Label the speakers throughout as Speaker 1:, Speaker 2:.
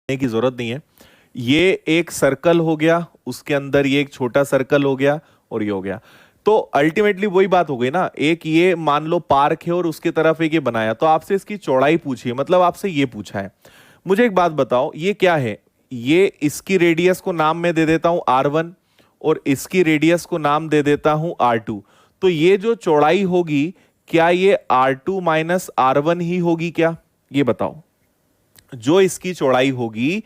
Speaker 1: की जरूरत नहीं है। ये एक सर्कल हो गया, उसके अंदर ये एक छोटा सर्कल हो गया और ये हो गया। तो अल्टीमेटली वही बात हो गई ना, एक ये मान लो पार्क है और उसकी तरफ एक ये बनाया, तो आपसे इसकी चौड़ाई पूछी है, मतलब आपसे ये पूछा है। मुझे एक बात बताओ, ये क्या है? ये इसकी रेडियस को नाम मैं दे देता हूं R1 और इसकी रेडियस को नाम दे देता हूं R2। तो ये जो चौड़ाई होगी, क्या ये R2 माइनस R1 ही होगी क्या? ये बताओ, जो इसकी चौड़ाई होगी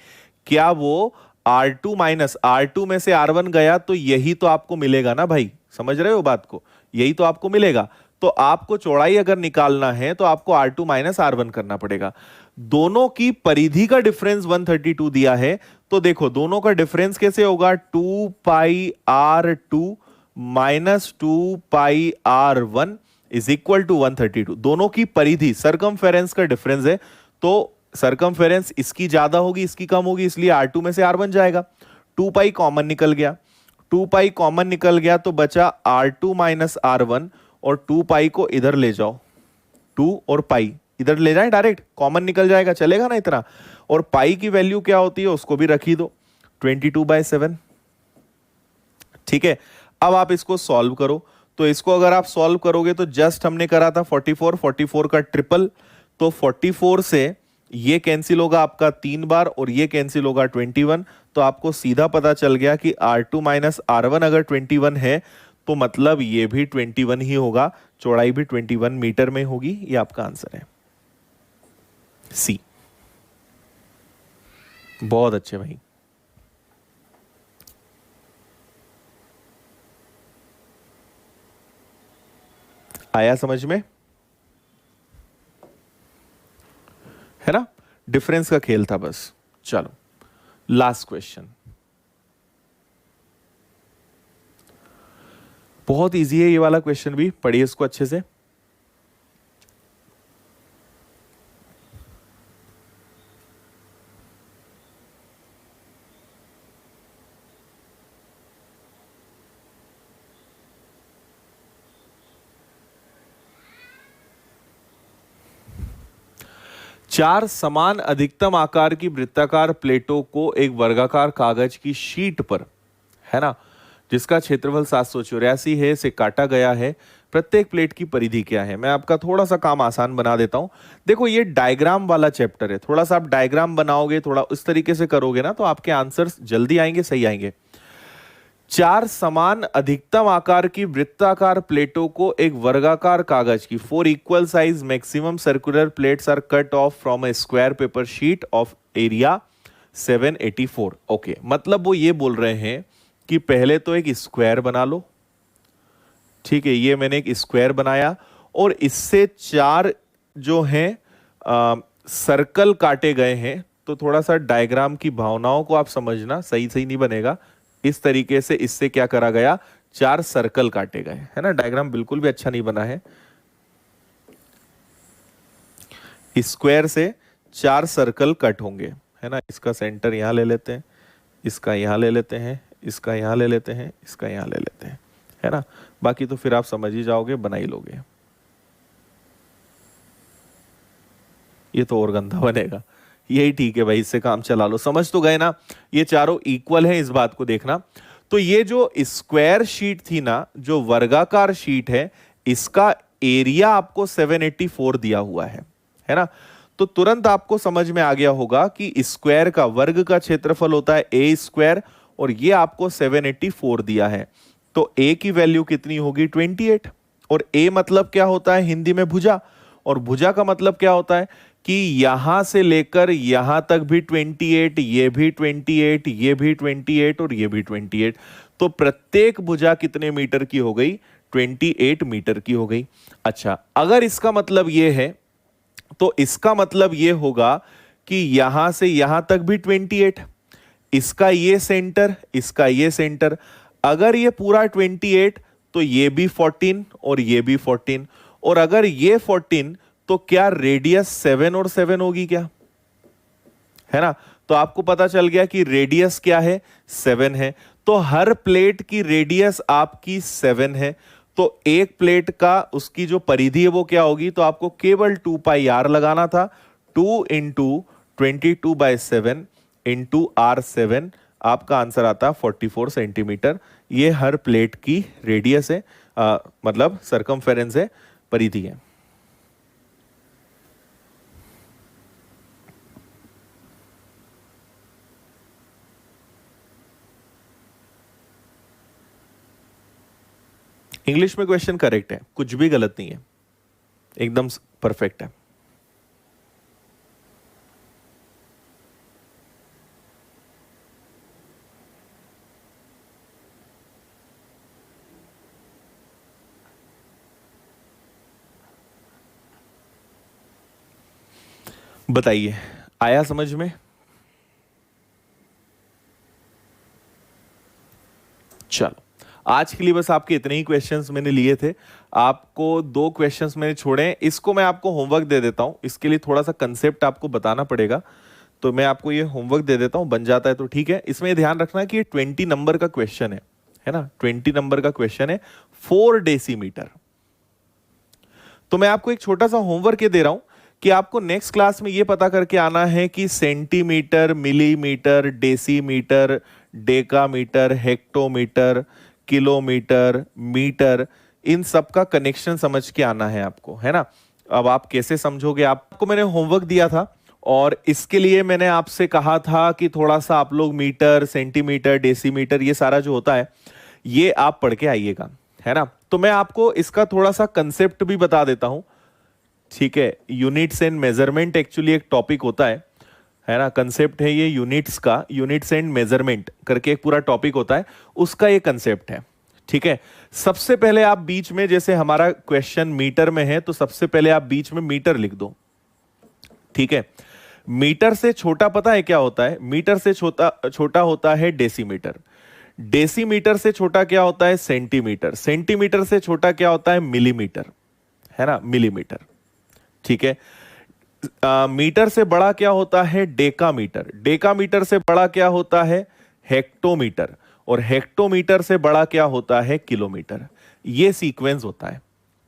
Speaker 1: क्या वो R2 माइनस R2 में से R1 गया तो यही तो आपको मिलेगा ना भाई, समझ रहे हो बात को? यही तो आपको मिलेगा। तो आपको चौड़ाई अगर निकालना है तो आपको R2 माइनस R1 करना पड़ेगा। दोनों की परिधि का डिफरेंस 132 दिया है, तो देखो दोनों का डिफरेंस कैसे होगा, 2 pi R2 minus 2 pi R1 is equal to 132। दोनों की परिधि सरकमफेरेंस का डिफरेंस है, तो सरकमफेरेंस इसकी ज्यादा होगी इसकी कम होगी, इसलिए R2 में से R1 जाएगा। 2 पाई कॉमन निकल गया, 2 पाई कॉमन निकल गया तो बचा R2 माइनस R1, और 2 पाई को इधर ले जाओ, 2 और पाई इधर ले जाए, डायरेक्ट कॉमन निकल जाएगा, चलेगा ना इतना। और पाई की वैल्यू क्या होती है उसको भी रखी दो, 22/7। ठीक है, अब आप इसको सॉल्व करो। तो इसको अगर आप सॉल्व करोगे तो जस्ट हमने करा था 44 का ट्रिपल, तो 44 से ये कैंसिल होगा आपका 3 बार और ये कैंसिल होगा 21। तो आपको सीधा पता चल गया कि R2 माइनस R1 अगर 21 है तो मतलब ये भी 21 ही होगा, चौड़ाई भी 21 मीटर में होगी। ये आपका आंसर है, सी। बहुत अच्छे भाई। आया समझ में, है ना? डिफरेंस का खेल था बस। चलो लास्ट क्वेश्चन, बहुत इजी है ये वाला क्वेश्चन भी, पढ़िए इसको अच्छे से। चार समान अधिकतम आकार की वृत्ताकार प्लेटों को एक वर्गाकार कागज की शीट पर, है ना, जिसका क्षेत्रफल 784 है, से काटा गया है। प्रत्येक प्लेट की परिधि क्या है? मैं आपका थोड़ा सा काम आसान बना देता हूं। देखो ये डायग्राम वाला चैप्टर है, थोड़ा सा आप डायग्राम बनाओगे, थोड़ा उस तरीके से करोगे ना, तो आपके आंसर्स जल्दी आएंगे, सही आएंगे। चार समान अधिकतम आकार की वृत्ताकार प्लेटों को एक वर्गाकार कागज की 4 equal size maximum circular plates are cut off from a square paper sheet of area 784। Okay, मतलब वो ये बोल रहे हैं कि पहले तो एक स्क्वायर बना लो। ठीक है, ये मैंने एक स्क्वायर बनाया और इससे चार जो हैं सर्कल काटे गए हैं। तो थोड़ा सा डायग्राम की भावनाओं को आप समझना, सही सही नहीं बनेगा। इस तरीके से इससे क्या करा गया, चार सर्कल काटे गए, है ना। डायग्राम बिल्कुल भी अच्छा नहीं बना है। स्क्वायर से चार सर्कल कट होंगे, है ना। इसका सेंटर यहां ले लेते हैं, इसका यहां ले लेते हैं, इसका यहां ले लेते हैं, इसका यहां ले लेते हैं, है ना। बाकी तो फिर आप समझ ही जाओगे, बना ही लोगे। ये तो और गंदा बनेगा, यही ठीक है भाई, इससे काम चला लो। समझ तो गए ना, ये चारों इक्वल है, इस बात को देखना। तो ये जो स्क्वायर शीट थी ना, जो वर्गाकार शीट है, इसका एरिया आपको 784 दिया हुआ है ना। तो तुरंत आपको समझ में आ गया होगा कि स्क्वायर का वर्ग का क्षेत्रफल होता है ए स्क्वायर, और ये आपको 784 दिया है। तो ए की वैल्यू कितनी होगी, 28। और ए मतलब क्या होता है हिंदी में, भुजा। और भुजा का मतलब क्या होता है कि यहां से लेकर यहां तक भी 28, ये भी 28, ये भी 28 और ये भी 28। तो प्रत्येक भुजा कितने मीटर की हो गई, 28 मीटर की हो गई। अच्छा, अगर इसका मतलब ये है तो इसका मतलब ये होगा कि यहां से यहां तक भी 28, इसका ये सेंटर, इसका ये सेंटर, अगर ये पूरा 28 तो ये भी 14 और ये भी 14, और अगर ये 14 तो क्या रेडियस 7 और 7 होगी क्या, है ना। तो आपको पता चल गया कि रेडियस क्या है, 7 है। तो हर प्लेट की रेडियस आपकी 7 है। तो एक प्लेट का उसकी जो परिधि है वो क्या होगी, तो आपको केवल 2 पाई आर लगाना था। 2 × 22/7 इंटू R7, आपका आंसर आता है 44 सेंटीमीटर। ये हर प्लेट की रेडियस है, मतलब सरकमफेरेंस है, परिधि है। इंग्लिश में क्वेश्चन करेक्ट है, कुछ भी गलत नहीं है, एकदम परफेक्ट है। बताइए, आया समझ में? चलो, आज के लिए बस आपके इतने ही क्वेश्चंस मैंने लिए थे। आपको 2 क्वेश्चंस मैंने छोड़े हैं, इसको मैं आपको होमवर्क दे देता हूं। इसके लिए थोड़ा सा कंसेप्ट आपको बताना पड़ेगा, तो मैं आपको ये होमवर्क दे देता हूं, बन जाता है तो ठीक है। इसमें ये ध्यान रखना कि ये 20 नंबर का क्वेश्चन है ना, 20 नंबर का क्वेश्चन है, 4 डेसीमीटर। तो मैं आपको एक छोटा सा होमवर्क ये दे रहा हूं कि आपको नेक्स्ट क्लास में ये पता करके आना है कि centimetre, millimetre, decimetre, decametre, hectometre, kilometre, metre, इन सब का कनेक्शन समझ के आना है आपको, है ना। अब आप कैसे समझोगे, आपको मैंने होमवर्क दिया था और इसके लिए मैंने आपसे कहा था कि थोड़ा सा आप लोग मीटर, सेंटीमीटर, डेसीमीटर, ये सारा जो होता है ये आप पढ़ के आइएगा, है ना। तो मैं आपको इसका थोड़ा सा कंसेप्ट भी बता देता हूं, ठीक है। यूनिट्स एंड मेजरमेंट एक्चुअली एक टॉपिक होता है ना, कंसेप्ट है ये यूनिट्स का, यूनिट्स एंड मेजरमेंट करके एक पूरा टॉपिक होता है, उसका ये कंसेप्ट है, ठीक है। सबसे पहले आप बीच में, जैसे हमारा क्वेश्चन मीटर में है तो सबसे पहले आप बीच में मीटर लिख दो, ठीक है। मीटर से छोटा पता है क्या होता है? मीटर से छोटा होता है डेसीमीटर, डेसीमीटर से छोटा क्या होता है? सेंटीमीटर, सेंटीमीटर से छोटा क्या होता है? मिलीमीटर, है ना, मिलीमीटर, ठीक है। मीटर से बड़ा क्या होता है? डेकामीटर, डेकामीटर से बड़ा क्या होता है? हेक्टोमीटर, और हेक्टोमीटर से बड़ा क्या होता है? किलोमीटर। ये सीक्वेंस होता है,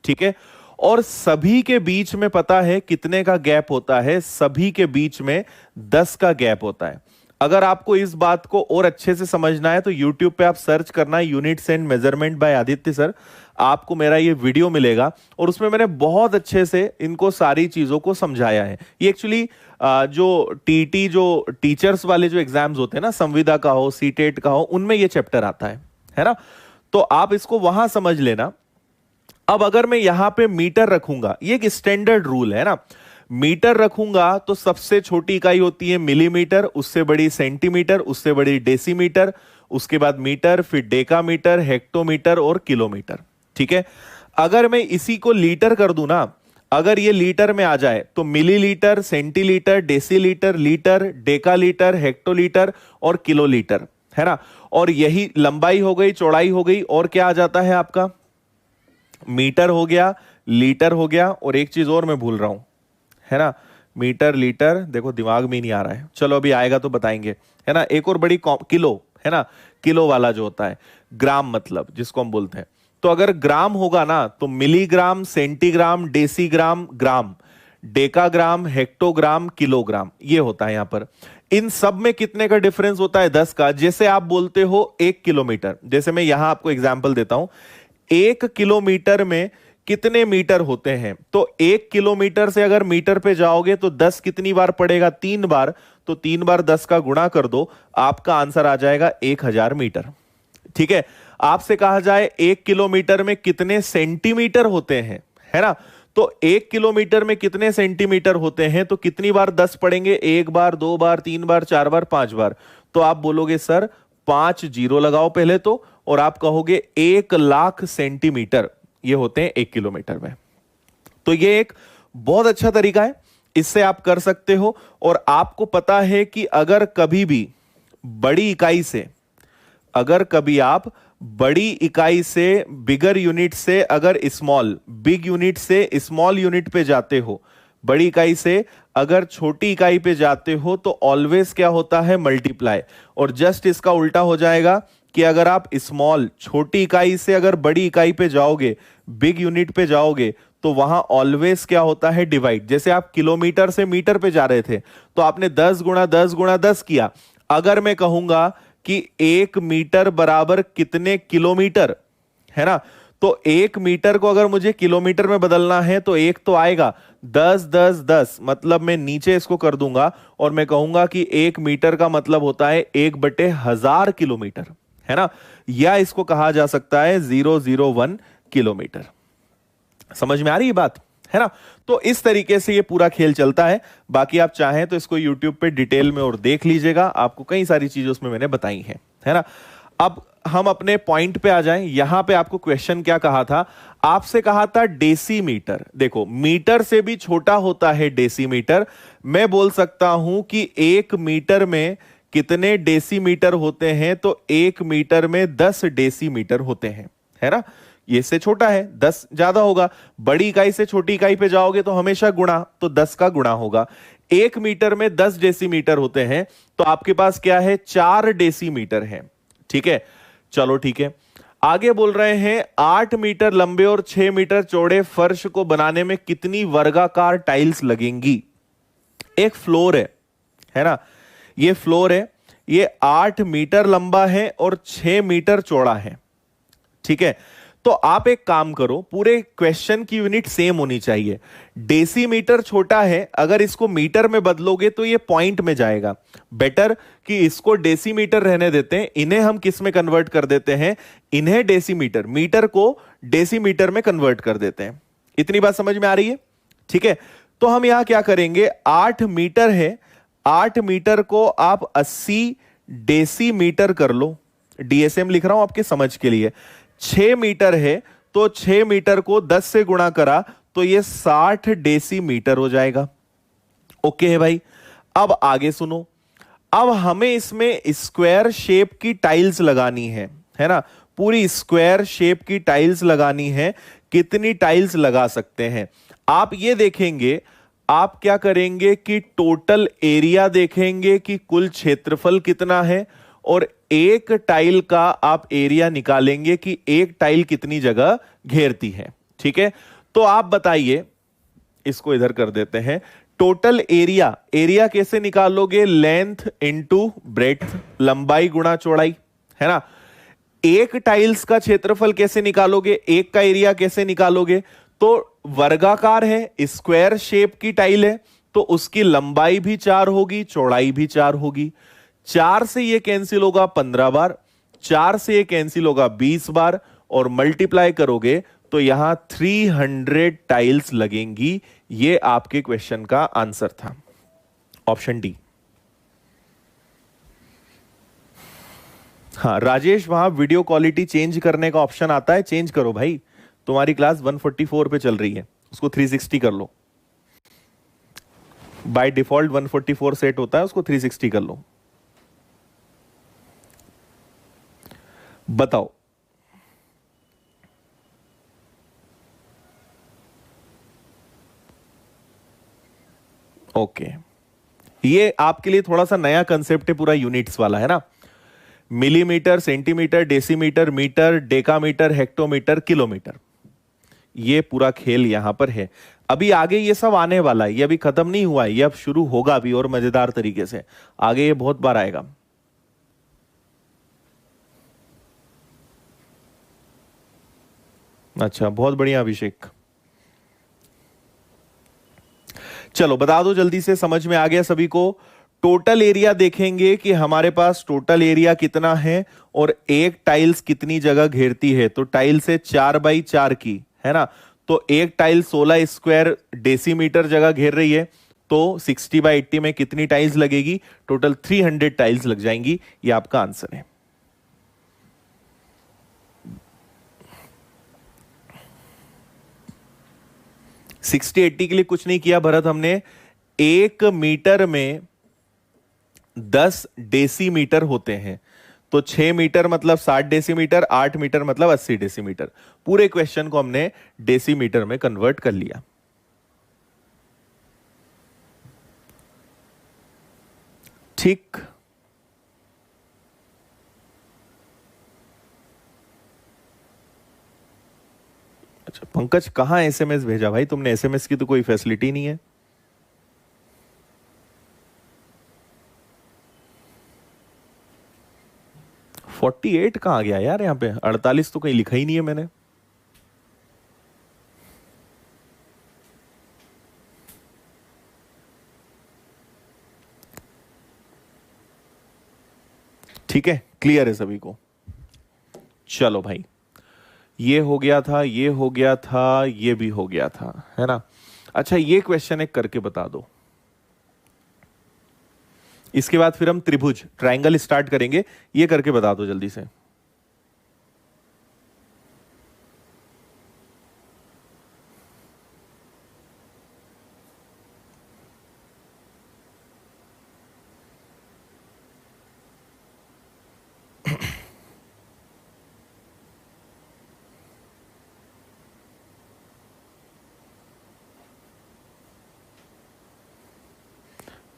Speaker 1: ठीक है। और सभी के बीच में पता है कितने का गैप होता है? सभी के बीच में 10 का गैप होता है। अगर आपको इस बात को और अच्छे से समझना है तो YouTube पे आप सर्च करना units and measurement by Aditya sir, आपको मेरा ये वीडियो मिलेगा और उसमें मैंने बहुत अच्छे से इनको सारी चीजों को समझाया है। ये एक्चुअली जो टीटी, जो टीचर्स वाले जो एग्जाम्स होते हैं ना, संविदा का हो, सीटेट का हो, उनमें ये चैप्टर आता है ना। तो आप इसको वहां समझ लेना। अब अगर मैं यहां पे मीटर रखूंगा, ये एक स्टैंडर्ड रूल है ना, मीटर रखूंगा तो सबसे छोटी इकाई होती है मिलीमीटर, उससे बड़ी सेंटीमीटर, उससे बड़ी डेसीमीटर, उसके बाद मीटर, फिर डेकामीटर, हेक्टोमीटर और किलोमीटर, ठीक है। अगर मैं इसी को लीटर कर दूं ना, अगर ये लीटर में आ जाए तो millilitre, centilitre, decilitre, litre, डेकालीटर, hectolitre और किलोलीटर, है ना। और यही लंबाई हो गई, चौड़ाई हो गई, और क्या आ जाता है आपका? मीटर हो गया, लीटर हो गया, और एक चीज और मैं भूल रहा हूं, है ना, मीटर, लीटर, देखो दिमाग में नहीं आ रहा है, चलो अभी आएगा तो बताएंगे, है ना। एक और बड़ी किलो, है ना, किलो वाला जो होता है, ग्राम मतलब जिसको हम बोलते हैं। तो अगर ग्राम होगा ना तो मिलीग्राम, सेंटीग्राम, डेसीग्राम, ग्राम, डेकाग्राम, हेक्टोग्राम, किलोग्राम, ये होता है यहां पर। इन सब में कितने का डिफरेंस होता है? 10 का। जैसे आप बोलते हो 1 किलोमीटर, जैसे मैं यहां आपको एग्जांपल देता हूं, 1 किलोमीटर में कितने मीटर होते हैं? तो 1 किलोमीटर से अगर मीटर पे जाओगे तो 10 कितनी बार पड़ेगा? 3 बार। तो 3 बार 10 का गुणा कर दो, आपका आंसर आ जाएगा 1000 मीटर, ठीक है। आपसे कहा जाए 1 किलोमीटर में कितने सेंटीमीटर होते हैं, है ना, तो 1 किलोमीटर में कितने सेंटीमीटर होते हैं? तो कितनी बार 10 पढ़ेंगे? 1 बार, 2 बार, 3 बार, 4 बार, 5 बार। तो आप बोलोगे सर 5 जीरो लगाओ पहले तो, और आप कहोगे 1,00,000 सेंटीमीटर ये होते हैं 1 किलोमीटर में। तो ये एक बहुत अच्छा तरीका है, इससे आप कर सकते हो। और आपको पता है कि अगर कभी भी बड़ी इकाई से, अगर कभी आप बड़ी इकाई से, बिगर यूनिट से अगर स्मॉल, बिग यूनिट से स्मॉल यूनिट पे जाते हो, बड़ी इकाई से अगर छोटी इकाई पे जाते हो, तो ऑलवेज क्या होता है? मल्टीप्लाई। और जस्ट इसका उल्टा हो जाएगा कि अगर आप स्मॉल, छोटी इकाई से अगर बड़ी इकाई पे जाओगे, बिग यूनिट पे जाओगे, तो वहां ऑलवेज क्या होता है, डिवाइड। जैसे आप किलोमीटर से मीटर पे जा रहे थे तो आपने 10 गुणा 10 गुणा 10 किया। अगर मैं कहूंगा कि 1 मीटर बराबर कितने किलोमीटर, है ना, तो 1 मीटर को अगर मुझे किलोमीटर में बदलना है तो एक तो आएगा 10 10 10, मतलब मैं नीचे इसको कर दूंगा और मैं कहूंगा कि 1 मीटर का मतलब होता है 1/1000 किलोमीटर, है ना, या इसको कहा जा सकता है 001 किलोमीटर। समझ में आ रही है बात, है ना। तो इस तरीके से ये पूरा खेल चलता है। बाकी आप चाहें तो इसको YouTube पे डिटेल में और देख लीजिएगा, आपको कई सारी चीजें उसमें मैंने बताई हैं, है ना। अब हम अपने पॉइंट पे आ जाएं। यहां पे आपको क्वेश्चन क्या कहा था, आपसे कहा था डेसीमीटर। देखो, मीटर से भी छोटा होता है डेसीमीटर। मैं बोल सकता हूं कि 1 मीटर में कितने डेसीमीटर होते हैं, तो 1 मीटर में 10 डेसीमीटर होते हैं, है ना। ये से छोटा है, 10 ज्यादा होगा। बड़ी इकाई से छोटी इकाई पे जाओगे तो हमेशा गुणा, तो 10 का गुणा होगा। 1 मीटर में 10 डेसीमीटर होते हैं, तो आपके पास क्या है, 4 डेसीमीटर है। ठीक है, चलो ठीक है। आगे बोल रहे हैं 8 मीटर लंबे और 6 मीटर चौड़े फर्श को बनाने में कितनी वर्गाकार टाइल्स लगेंगी। एक फ्लोर है ना, ये फ्लोर है, ये 8 मीटर लंबा है और 6 मीटर चौड़ा है। ठीक है, तो आप एक काम करो, पूरे क्वेश्चन की यूनिट सेम होनी चाहिए। डेसीमीटर छोटा है, अगर इसको मीटर में बदलोगे तो ये पॉइंट में जाएगा। बेटर कि इसको डेसीमीटर रहने देते हैं, इन्हें हम किस में कन्वर्ट कर देते हैं, इन्हें डेसीमीटर, मीटर को डेसीमीटर में कन्वर्ट कर देते हैं। इतनी बात समझ में आ रही है। ठीक है, तो हम यहां क्या करेंगे, 8 मीटर है, 8 मीटर को आप 80 डेसीमीटर कर लो। डीएसएम लिख रहा हूं आपके समझ के लिए। 6 मीटर है, तो 6 मीटर को 10 से गुणा करा तो ये 60 डेसीमीटर हो जाएगा। ओके है भाई। अब आगे सुनो, अब हमें इसमें स्क्वायर शेप की टाइल्स लगानी है ना, पूरी स्क्वायर शेप की टाइल्स लगानी है। कितनी टाइल्स लगा सकते हैं आप, ये देखेंगे। आप क्या करेंगे कि टोटल एरिया देखेंगे कि कुल क्षेत्रफल कितना है, और एक टाइल का आप एरिया निकालेंगे कि एक टाइल कितनी जगह घेरती है। ठीक है, तो आप बताइए, इसको इधर कर देते हैं। टोटल एरिया, एरिया कैसे निकालोगे, लेंथ इनटू ब्रेड्थ, लंबाई गुणा चौड़ाई, है ना। एक टाइल्स का क्षेत्रफल कैसे निकालोगे, एक का एरिया कैसे निकालोगे, तो वर्गाकार है, स्क्वायर शेप की टाइल है, तो उसकी लंबाई भी 4 होगी, चौड़ाई भी 4 होगी। 4 से ये कैंसिल होगा 15 बार, 4 से ये कैंसिल होगा 20 बार, और मल्टीप्लाई करोगे तो यहां 300 टाइल्स लगेंगी। ये आपके क्वेश्चन का आंसर था, ऑप्शन डी। हाँ राजेश, वहां वीडियो क्वालिटी चेंज करने का ऑप्शन आता है, चेंज करो भाई। तुम्हारी क्लास 144 पे चल रही है, उसको 360 कर लो। बाय डिफॉल्ट 144 सेट होता है, उसको 360 कर लो। बताओ। ओके, ये आपके लिए थोड़ा सा नया कंसेप्ट है, पूरा यूनिट्स वाला, है ना। Millimetre, centimetre, decimetre, metre, decametre, hectometre, kilometre, ये पूरा खेल यहां पर है। अभी आगे ये सब आने वाला है, ये अभी खत्म नहीं हुआ है, ये अब शुरू होगा अभी और मजेदार तरीके से। आगे ये बहुत बार आएगा। अच्छा, बहुत बढ़िया अभिषेक। चलो बता दो जल्दी से, समझ में आ गया सभी को। टोटल एरिया देखेंगे कि हमारे पास टोटल एरिया कितना है और एक टाइल्स कितनी जगह घेरती है। तो टाइल्स है 4x4 की, है ना। तो एक टाइल 16 स्क्वायर डेसीमीटर जगह घेर रही है, तो 60/80 में कितनी टाइल्स लगेगी, टोटल 300 टाइल्स लग जाएंगी। ये आपका आंसर है। सिक्सटी 80 के लिए कुछ नहीं किया भरत हमने। 1 मीटर में 10 डेसीमीटर होते हैं, तो 6 मीटर मतलब 60 डेसीमीटर, 8 मीटर मतलब 80 डेसीमीटर। पूरे क्वेश्चन को हमने डेसीमीटर में कन्वर्ट कर लिया। ठीक, अच्छा पंकज, कहाँ एसएमएस भेजा भाई तुमने? एसएमएस की तो कोई फैसिलिटी नहीं है। फोर्टी एट कहाँ गया यार? यहाँ पे 48 तो कहीं लिखा ही नहीं है मैंने। ठीक है, क्लियर है सभी को? चलो भाई, ये हो गया था, ये हो गया था, ये भी हो गया था, है ना? अच्छा, ये क्वेश्चन एक करके बता दो। इसके बाद फिर हम त्रिभुज, ट्रायंगल स्टार्ट करेंगे। ये करके बता दो जल्दी से।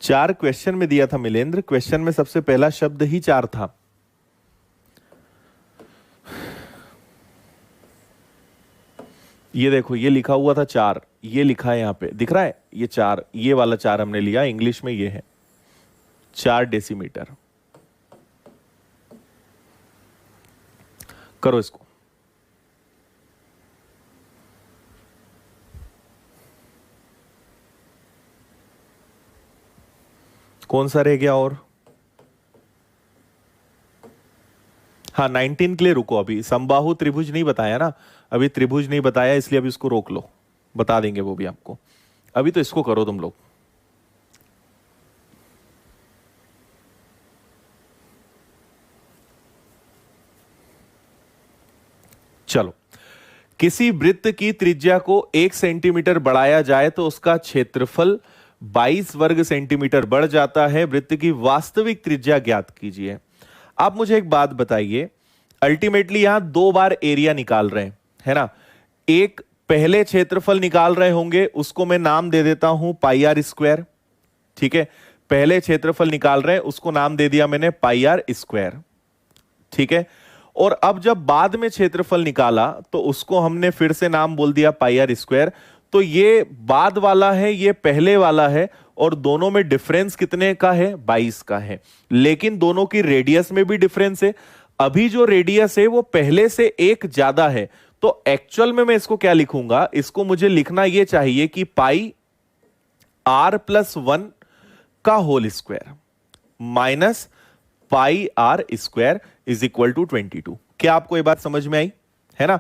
Speaker 1: चार क्वेश्चन में दिया था मिलेंद्र, क्वेश्चन में सबसे पहला शब्द ही चार था। ये देखो, ये लिखा हुआ था चार, ये लिखा है यहां पे, दिख रहा है? ये चार, ये वाला चार हमने लिया, इंग्लिश में ये है 4 डेसीमीटर। करो इसको। कौन सा रह गया? और हाँ, 19 के लिए रुको, अभी समबाहु त्रिभुज नहीं बताया ना, अभी त्रिभुज नहीं बताया, इसलिए अभी इसको रोक लो, बता देंगे वो भी आपको। अभी तो इसको करो तुम लोग। चलो, किसी वृत्त की त्रिज्या को 1 सेंटीमीटर बढ़ाया जाए तो उसका क्षेत्रफल 22 वर्ग सेंटीमीटर बढ़ जाता है। वृत्त की वास्तविक त्रिज्या ज्ञात कीजिए। आप मुझे एक बात बताइए, अल्टीमेटली यहां 2 बार एरिया निकाल रहे हैं, है ना? एक पहले क्षेत्रफल निकाल रहे होंगे, उसको मैं नाम दे देता हूं पाई आर स्क्वायर। ठीक है, पहले क्षेत्रफल निकाल रहे हैं, उसको नाम दे दिया मैंने पाई आर स्क्वायर। ठीक है, और अब जब बाद में क्षेत्रफल निकाला तो उसको हमने फिर से नाम बोल दिया पाई आर स्क्वायर। तो ये बाद वाला है, ये पहले वाला है, और दोनों में डिफरेंस कितने का है? 22 का है। लेकिन दोनों की रेडियस में भी डिफरेंस है। अभी जो रेडियस है वो पहले से एक ज्यादा है, तो एक्चुअल में मैं इसको क्या लिखूंगा? इसको मुझे लिखना यह चाहिए कि पाई आर प्लस 1 का whole square minus pi r square is equal to 22। क्या आपको यह बात समझ में आई? है ना?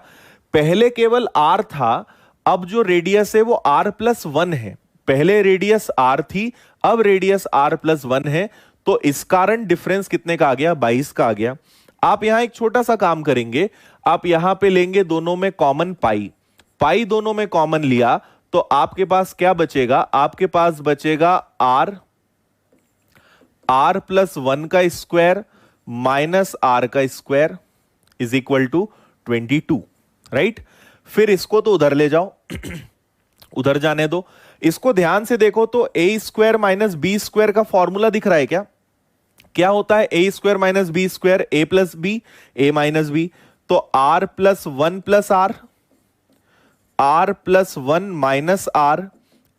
Speaker 1: पहले केवल आर था, अब जो रेडियस है वो आर प्लस 1 है। पहले रेडियस आर थी, अब रेडियस आर प्लस 1 है, तो इस कारण डिफरेंस कितने का आ गया? 22 का आ गया। आप यहां एक छोटा सा काम करेंगे, आप यहां पे लेंगे दोनों में कॉमन पाई, पाई दोनों में कॉमन लिया तो आपके पास क्या बचेगा? आपके पास बचेगा आर प्लस 1 का स्क्वायर माइनस आर का square is equal to 22, right? फिर इसको तो उधर ले जाओ उधर जाने दो। इसको ध्यान से देखो तो a square minus b square का फॉर्मूला दिख रहा है क्या? क्या होता है a square minus b square? A plus b, a minus b. तो r plus 1 plus r plus 1 minus r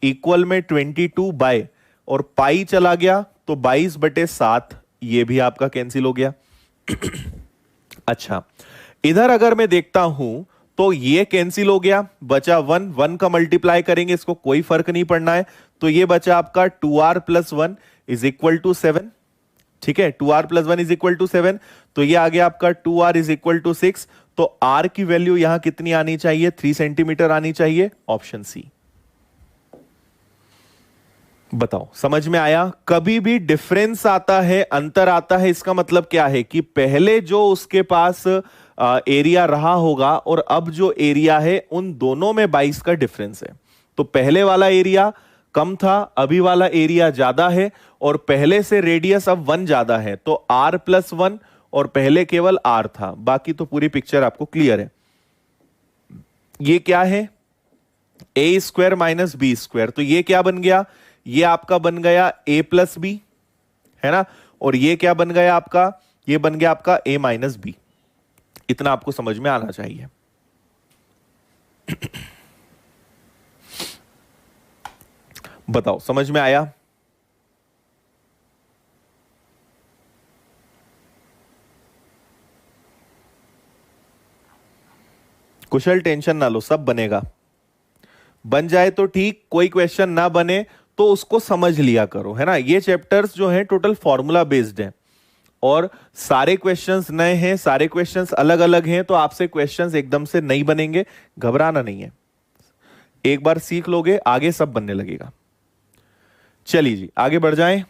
Speaker 1: equal में 22 बाय, और पाई चला गया तो 22/7, ये भी आपका कैंसिल हो गया। अच्छा, इधर अगर मैं देखता हूं तो ये कैंसिल हो गया, बचा 1, 1 का मल्टीप्लाई करेंगे, इसको कोई फर्क नहीं पड़ना है, तो ये बचा आपका 2r plus 1 is equal to 7। ठीक है, 2r plus 1 is equal to 7, तो ये आ गया आपका 2r इज इक्वल टू 6। तो r की वैल्यू यहां कितनी आनी चाहिए? 3 सेंटीमीटर आनी चाहिए, ऑप्शन सी। बताओ, समझ में आया? कभी भी डिफरेंस आता है, अंतर आता है, इसका मतलब क्या है कि पहले जो उसके पास एरिया रहा होगा और अब जो एरिया है, उन दोनों में 22 का डिफरेंस है। तो पहले वाला एरिया कम था, अभी वाला एरिया ज्यादा है, और पहले से रेडियस अब 1 ज्यादा है, तो r प्लस 1, और पहले केवल r था। बाकी तो पूरी पिक्चर आपको क्लियर है। ये क्या है? A square minus b square, तो ये क्या बन गया? ये आपका बन गया a प्लस बी, है ना? और ये क्या बन गया आपका? ये बन गया आपका a माइनस बी। इतना आपको समझ में आना चाहिए। बताओ समझ में आया? कुशल टेंशन ना लो, सब बनेगा। बन जाए तो ठीक, कोई क्वेश्चन ना बने तो उसको समझ लिया करो, है ना। ये चैप्टर्स जो हैं टोटल फॉर्मूला बेस्ड हैं और सारे क्वेश्चंस नए हैं, सारे क्वेश्चंस अलग अलग हैं, तो आपसे क्वेश्चंस एकदम से नहीं बनेंगे, घबराना नहीं है। एक बार सीख लोगे आगे सब बनने लगेगा। चलिए जी आगे बढ़ जाएं।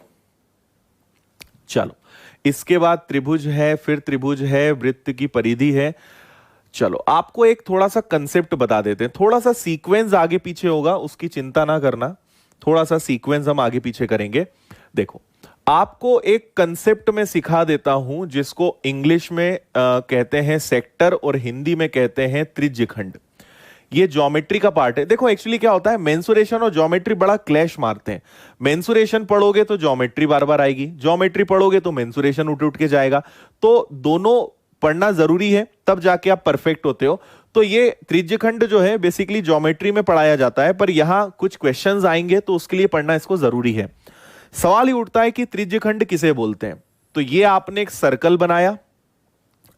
Speaker 1: चलो, इसके बाद त्रिभुज है, फिर त्रिभुज है, वृत्त की परिधि है। चलो आपको एक थोड़ा सा कंसेप्ट बता देते हैं, थोड़ा सा सीक्वेंस आगे पीछे होगा, उसकी चिंता ना करना, थोड़ा सा सीक्वेंस हम आगे पीछे करेंगे। देखो, आपको एक कंसेप्ट में सिखा देता हूं जिसको इंग्लिश में कहते हैं सेक्टर और हिंदी में कहते हैं त्रिज्यखंड। ये ज्योमेट्री का पार्ट है। देखो एक्चुअली क्या होता है, मेंसुरेशन और ज्योमेट्री बड़ा क्लैश मारते हैं। मेंसुरेशन पढ़ोगे तो ज्योमेट्री बार बार आएगी, ज्योमेट्री पढ़ोगे तो मेंसुरेशन उठ उठ के जाएगा, तो दोनों पढ़ना जरूरी है, तब जाके आप परफेक्ट होते हो। तो ये त्रिज्यखंड जो है बेसिकली ज्योमेट्री में पढ़ाया जाता है, पर यहां कुछ क्वेश्चंस आएंगे तो उसके लिए पढ़ना इसको जरूरी है। सवाल ही उठता है कि त्रिज्यखंड किसे बोलते हैं। तो ये आपने एक सर्कल बनाया,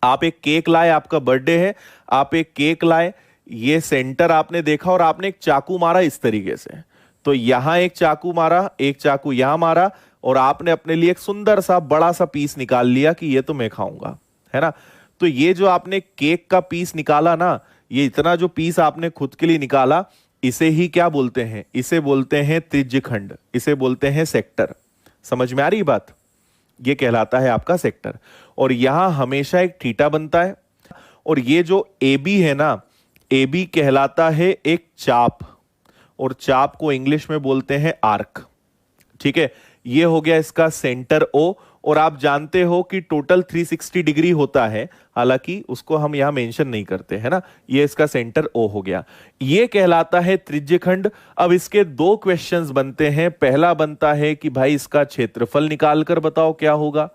Speaker 1: आप एक केक लाए, आपका बर्थडे है, आप एक केक लाए, ये सेंटर आपने देखा और आपने एक चाकू मारा इस तरीके से। तो यहां एक चाकू मारा, एक चाकू यहां मारा, और आपने अपने लिए एक सुंदर सा बड़ा सा पीस निकाल लिया कि ये तो मैं खाऊंगा, है ना। तो ये जो आपने केक का पीस निकाला ना, ये इतना जो पीस आपने खुद के लिए निकाला, इसे ही क्या बोलते हैं, इसे बोलते हैं त्रिज्यखंड, इसे बोलते हैं सेक्टर। समझ में आ रही बात? ये कहलाता है आपका सेक्टर। और यहां हमेशा एक थीटा बनता है, और ये जो ए बी है ना, ए बी कहलाता है एक चाप, और चाप को इंग्लिश में बोलते हैं आर्क। ठीक है, ये हो गया इसका सेंटर ओ। और आप जानते हो कि टोटल 360 डिग्री होता है, हालांकि उसको हम यहां मेंशन नहीं करते, है ना। ये इसका सेंटर ओ हो गया, ये कहलाता है त्रिज्यखंड। अब इसके दो क्वेश्चंस बनते हैं। पहला बनता है कि भाई इसका क्षेत्रफल निकाल कर बताओ क्या होगा,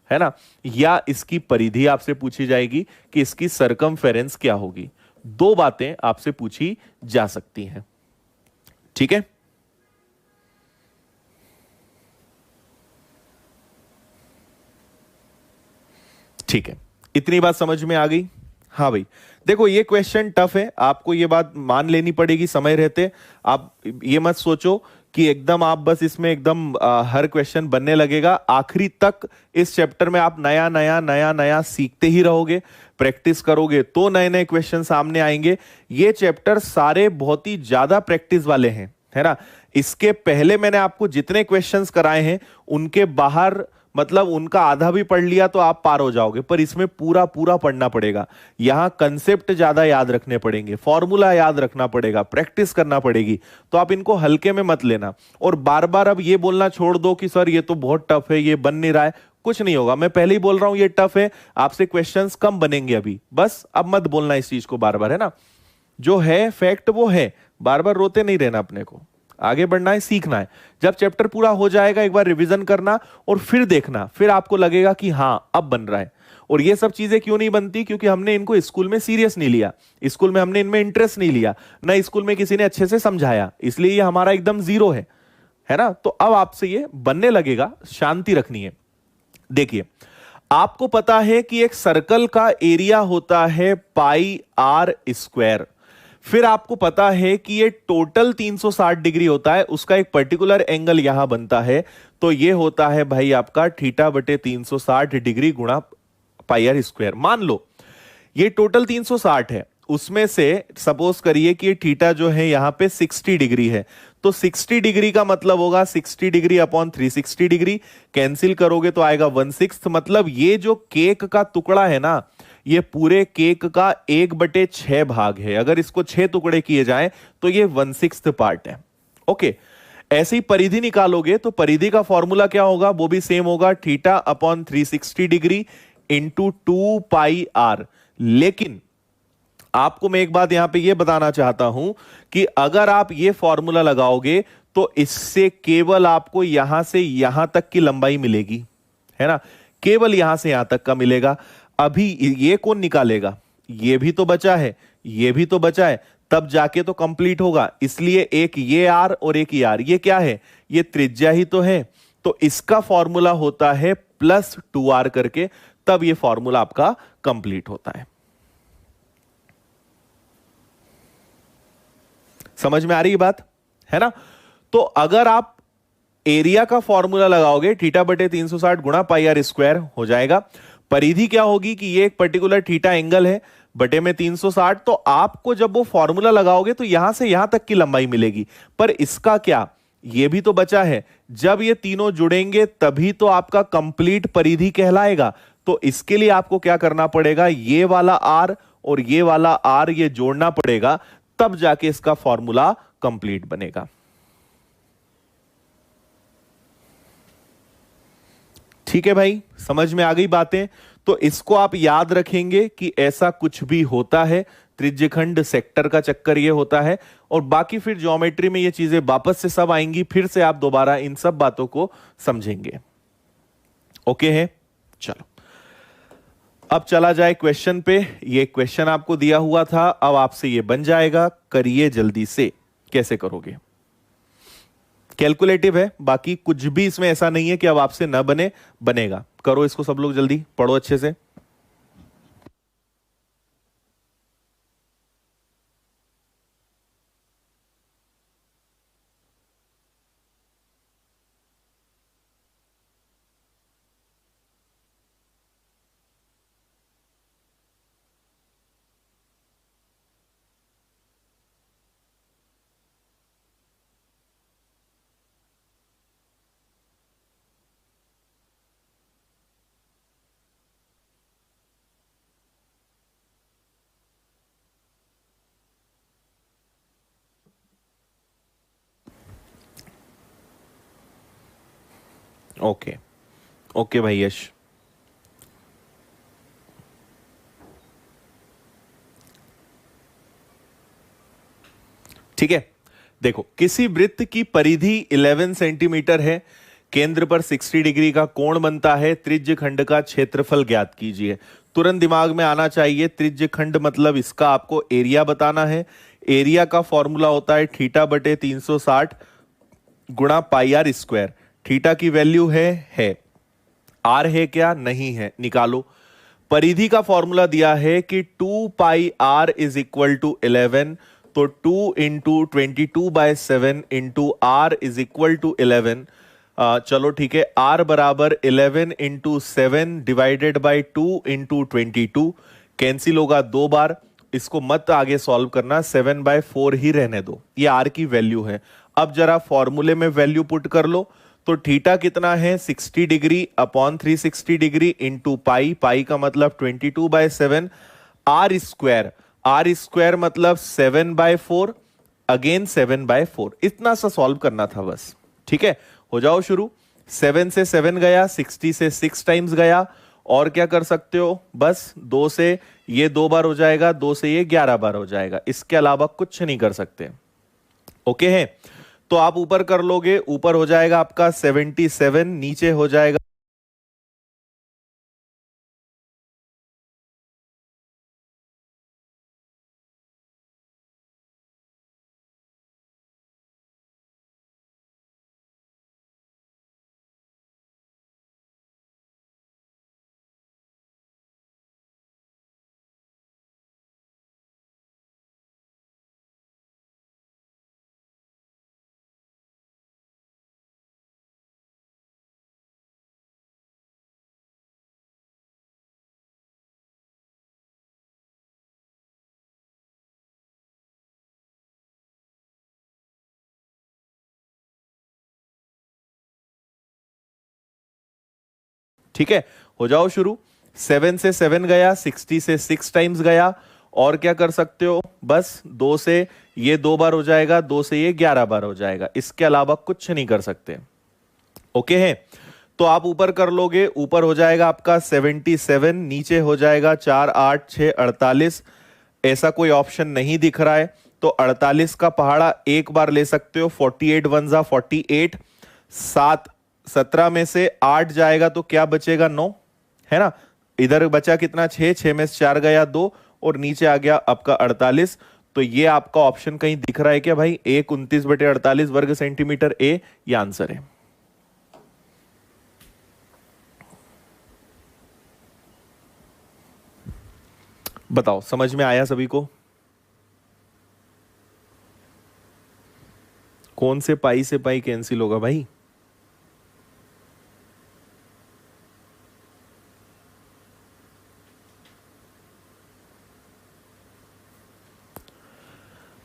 Speaker 1: है ना, या इसकी परिधि आपसे पूछी जाएगी कि इसकी सरकमफेरेंस क्या होगी। दो बातें आपसे पूछी जा सकती हैं। ठीक है, ठीक है, इतनी बात समझ में आ गई? हाँ भाई, देखो ये क्वेश्चन टफ है, आपको ये बात मान लेनी पड़ेगी समय रहते। आप ये मत सोचो कि एकदम आप बस इसमें एकदम हर क्वेश्चन बनने लगेगा। आखिरी तक इस चैप्टर में आप नया नया नया नया सीखते ही रहोगे, प्रैक्टिस करोगे तो नए नए क्वेश्चन सामने आएंगे। ये चैप्टर सारे बहुत ही ज्यादा प्रैक्टिस वाले हैं, है ना। इसके पहले मैंने आपको जितने क्वेश्चंस कराए हैं उनके बाहर, मतलब उनका आधा भी पढ़ लिया तो आप पार हो जाओगे, पर इसमें पूरा पूरा पढ़ना पड़ेगा। यहां कंसेप्ट ज्यादा याद रखने पड़ेंगे, फॉर्मूला याद रखना पड़ेगा, प्रैक्टिस करना पड़ेगी। तो आप इनको हल्के में मत लेना, और बार बार अब ये बोलना छोड़ दो कि सर ये तो बहुत टफ है, ये बन नहीं रहा है। कुछ नहीं होगा, मैं पहले ही बोल रहा हूं ये टफ है, आपसे क्वेश्चंस कम बनेंगे अभी, बस अब मत बोलना इस चीज को बार बार, है ना। जो है फैक्ट वो है, बार बार रोते नहीं रहना, अपने को आगे बढ़ना है, सीखना है। जब चैप्टर पूरा हो जाएगा एक बार रिवीजन करना और फिर देखना, फिर आपको लगेगा कि हां अब बन रहा है। और ये सब चीजें क्यों नहीं बनती, क्योंकि हमने इनको स्कूल में सीरियस नहीं लिया, स्कूल में हमने इनमें इंटरेस्ट नहीं लिया, ना स्कूल में किसी ने अच्छे से समझाया, इसलिए ये हमारा एकदम जीरो है ना। तो अब आपसे ये बनने लगेगा, शांति रखनी है। देखिए, आपको पता है कि एक सर्कल का एरिया होता है पाई आर स्क्वायर। फिर आपको पता है कि ये टोटल 360 डिग्री होता है, उसका एक पर्टिकुलर एंगल यहां बनता है, तो ये होता है भाई आपका थीटा बटे 360 डिग्री गुणा पाई आर स्क्वायर। मान लो ये टोटल 360 है, उसमें से सपोज करिए कि ये थीटा जो है यहां पे 60 डिग्री है, तो 60 डिग्री का मतलब होगा 60 डिग्री अपॉन 360 डिग्री, कैंसिल करोगे तो आएगा 1/6। मतलब ये जो केक का टुकड़ा है ना, ये पूरे केक का 1/6 भाग है। अगर इसको 6 टुकड़े किए जाएं तो ये 1/6 पार्ट है। ओके, ऐसे ही परिधि निकालोगे तो परिधि का फॉर्मूला क्या होगा, वो भी सेम होगा, theta upon 360 degree into 2 pi r. लेकिन आपको मैं एक बात यहां पे ये बताना चाहता हूं कि अगर आप ये फॉर्मूला लगाओगे तो इससे केवल आपको यहां से यहां तक की लंबाई मिलेगी, है ना, केवल यहां से यहां तक का मिलेगा। अभी ये कौन निकालेगा, ये भी तो बचा है, ये भी तो बचा है, तब जाके तो कंप्लीट होगा। इसलिए एक ये आर और एक ये आर, ये क्या है, ये त्रिज्या ही तो है। तो इसका फॉर्मूला होता है प्लस 2r करके, तब ये फॉर्मूला आपका कंप्लीट होता है। समझ में आ रही है बात, है ना? तो अगर आप एरिया का फॉर्मूला लगाओगे, थीटा बटे 360 गुणा पाई आर स्क्वायर हो जाएगा। परिधि क्या होगी कि ये एक पर्टिकुलर थीटा एंगल है बटे में 360, तो आपको जब वो फॉर्मूला लगाओगे तो यहां से यहां तक की लंबाई मिलेगी। पर इसका क्या, ये भी तो बचा है, जब ये तीनों जुड़ेंगे तभी तो आपका कंप्लीट परिधि कहलाएगा। तो इसके लिए आपको क्या करना पड़ेगा, ये वाला आर और ये वाला आर ये जोड़ना पड़ेगा, तब जाके इसका फॉर्मूला कंप्लीट बनेगा। ठीक है भाई, समझ में आ गई बातें? तो इसको आप याद रखेंगे कि ऐसा कुछ भी होता है, त्रिज्यखंड सेक्टर का चक्कर ये होता है। और बाकी फिर ज्योमेट्री में ये चीजें वापस से सब आएंगी, फिर से आप दोबारा इन सब बातों को समझेंगे। ओके है, चलो अब चला जाए क्वेश्चन पे। ये क्वेश्चन आपको दिया हुआ था, अब आपसे ये बन जाएगा, करिए जल्दी से। कैसे करोगे, कैलकुलेटिव है, बाकी कुछ भी इसमें ऐसा नहीं है कि अब आपसे न बने, बनेगा। करो इसको सब लोग, जल्दी पढ़ो अच्छे से। ओके ओके भाई यश, ठीक है। देखो, किसी वृत्त की परिधि 11 सेंटीमीटर है, केंद्र पर 60 डिग्री का कोण बनता है, त्रिज्य खंड का क्षेत्रफल ज्ञात कीजिए। तुरंत दिमाग में आना चाहिए, त्रिज्य खंड मतलब इसका आपको एरिया बताना है। एरिया का फॉर्मूला होता है थीटा बटे 360 गुणा पाई आर स्क्वायर। थीटा की वैल्यू है आर है क्या, नहीं है, निकालो। परिधि का फॉर्मूला दिया है कि 2 pi r is equal to 11, तो 2 into 22/7 into r is equal to 11। चलो ठीक है, आर बराबर 11 into 7 divided by 2 into 22, cancel होगा 2 बार। इसको मत आगे सॉल्व करना, 7/4 ही रहने दो, ये आर की वैल्यू है। अब जरा फॉर्मूले में वैल्यू पुट कर लो, तो थीटा कितना है, 60 degree upon 360 degree into pi, pi का मतलब 22/7, आर स्क्वायर मतलब 7/4, अगेन 7/4। इतना सा सॉल्व करना था बस, ठीक है। हो जाओ शुरू, 7 से 7 गया, 60 से 6 टाइम्स गया, और क्या कर सकते हो, बस 2 से ये 2 बार हो जाएगा, 2 से ये 11 बार हो जाएगा, इसके अलावा कुछ नहीं कर सकते। ओके है, तो आप ऊपर कर लोगे, ऊपर हो जाएगा आपका 77, नीचे हो जाएगा ठीक है। हो जाओ शुरू, 7 से 7 गया, 60 से 6 टाइम्स गया, और क्या कर सकते हो, बस 2 से ये 2 बार हो जाएगा, 2 से ये 11 बार हो जाएगा, इसके अलावा कुछ नहीं कर सकते। ओके है, तो आप ऊपर कर लोगे, ऊपर हो जाएगा आपका 77, नीचे हो जाएगा 4 8 6 48। ऐसा कोई ऑप्शन नहीं दिख रहा है, तो 48 का पहाड़ा एक बार ले सकते हो, 48 1 जा 48, 17 में से 8 जाएगा तो क्या बचेगा, 9, है ना। इधर बचा कितना, 6 में से 4 गया 2, और नीचे आ गया आपका 48। तो ये आपका ऑप्शन कहीं दिख रहा है क्या भाई? 1 29/48 वर्ग सेंटीमीटर, ए ये आंसर है। बताओ समझ में आया सभी को? कौन से पाई से पाई कैंसिल होगा भाई?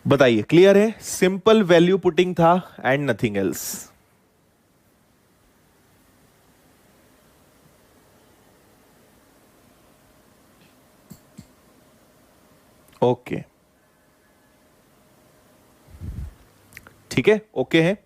Speaker 1: बताइए, क्लियर है? सिंपल वैल्यू पुटिंग था एंड नथिंग एल्स। ओके, ठीक है, ओके है।